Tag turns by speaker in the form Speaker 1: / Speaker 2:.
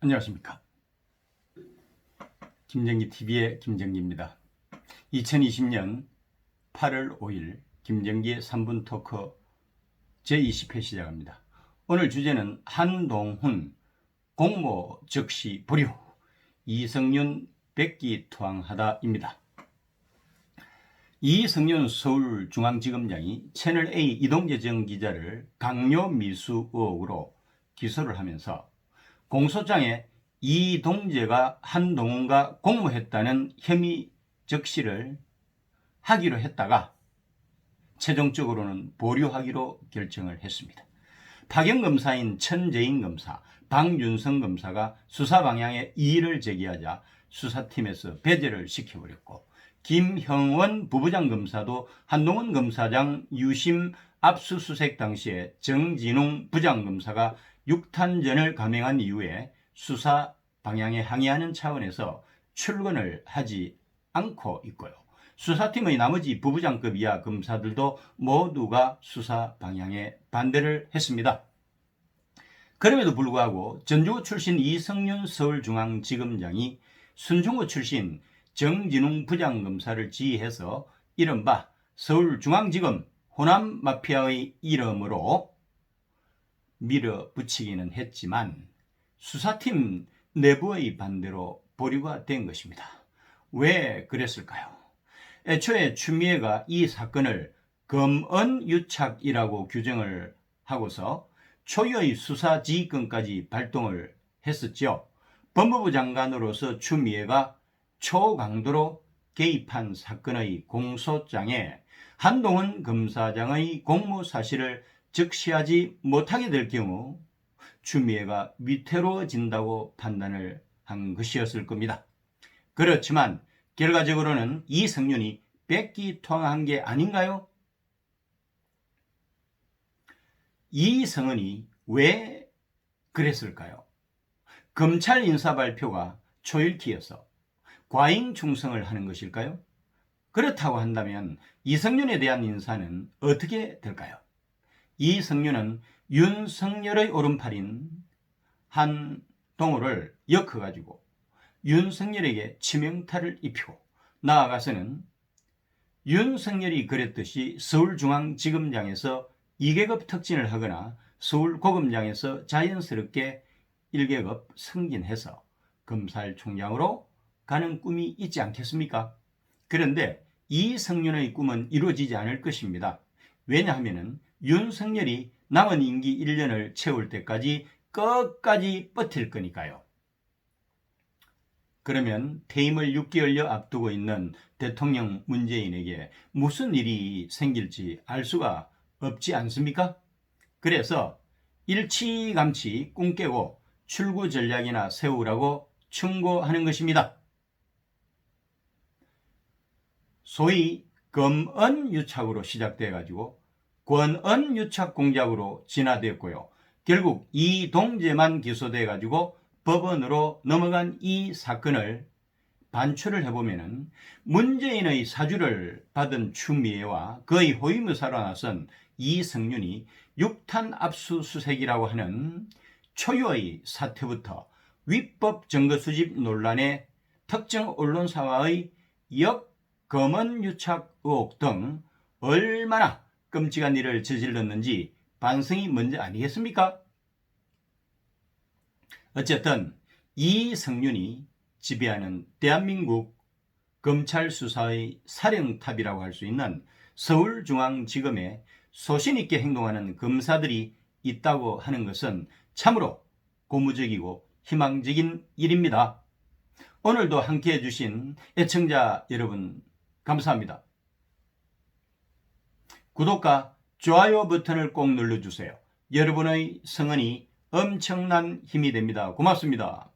Speaker 1: 안녕하십니까. 김정기TV의 김정기입니다. 2020년 8월 5일 김정기의 3분 토크 제20회 시작합니다. 오늘 주제는 한동훈 공모 적시 보류, 이성윤 백기 투항하다입니다. 이성윤 서울중앙지검장이 채널A 이동재 전 기자를 강요미수 의혹으로 기소를 하면서 공소장에 이동재가 한동훈과 공모했다는 혐의 적시를 하기로 했다가 최종적으로는 보류하기로 결정을 했습니다. 파견검사인 천재인 검사, 박윤성 검사가 수사 방향에 이의를 제기하자 수사팀에서 배제를 시켜버렸고, 김형원 부부장 검사도 한동훈 검사장 유심 압수수색 당시에 정진웅 부장검사가 6탄전을 감행한 이후에 수사 방향에 항의하는 차원에서 출근을 하지 않고 있고요. 수사팀의 나머지 부부장급 이하 검사들도 모두가 수사 방향에 반대를 했습니다. 그럼에도 불구하고 전주호 출신 이성윤 서울중앙지검장이 순중호 출신 정진웅 부장검사를 지휘해서 이른바 서울중앙지검 호남마피아의 이름으로 밀어붙이기는 했지만 수사팀 내부의 반대로 보류가 된 것입니다. 왜 그랬을까요? 애초에 추미애가 이 사건을 검언유착이라고 규정을 하고서 초유의 수사지휘권까지 발동을 했었죠. 법무부 장관으로서 추미애가 초강도로 개입한 사건의 공소장에 한동훈 검사장의 공모 사실을 적시하지 못하게 될 경우 추미애가 위태로워진다고 판단을 한 것이었을 겁니다. 그렇지만 결과적으로는 이성윤이 백기 투항한 게 아닌가요? 이성은이 왜 그랬을까요? 검찰 인사 발표가 초일기여서 과잉 충성을 하는 것일까요? 그렇다고 한다면 이성윤에 대한 인사는 어떻게 될까요? 이성윤은 윤석열의 오른팔인 한동훈을 엮어가지고 윤석열에게 치명타를 입히고, 나아가서는 윤석열이 그랬듯이 서울중앙지검장에서 2계급 특진을 하거나 서울고검장에서 자연스럽게 1계급 승진해서 검찰총장으로 가는 꿈이 있지 않겠습니까? 그런데 이성윤의 꿈은 이루어지지 않을 것입니다. 왜냐하면 윤석열이 남은 임기 1년을 채울 때까지 끝까지 버틸 거니까요. 그러면 퇴임을 6개월여 앞두고 있는 대통령 문재인에게 무슨 일이 생길지 알 수가 없지 않습니까? 그래서 일찌감치 꿈 깨고 출구 전략이나 세우라고 충고하는 것입니다. 소위 검언유착으로 시작돼가지고 권언유착 공작으로 진화되었고요. 결국 이동재만 기소돼가지고 법원으로 넘어간 이 사건을 반추를 해보면 문재인의 사주를 받은 추미애와 그의 호위무사로 나선 이성윤이 6탄 압수수색이라고 하는 초유의 사태부터 위법 증거수집 논란의 특정 언론사와의 역검언유착 의혹 등 얼마나 끔찍한 일을 저질렀는지 반성이 먼저 아니겠습니까? 어쨌든 이성윤이 지배하는 대한민국 검찰 수사의 사령탑이라고 할 수 있는 서울중앙지검에 소신있게 행동하는 검사들이 있다고 하는 것은 참으로 고무적이고 희망적인 일입니다. 오늘도 함께해 주신 애청자 여러분 감사합니다. 구독과 좋아요 버튼을 꼭 눌러주세요. 여러분의 성원이 엄청난 힘이 됩니다. 고맙습니다.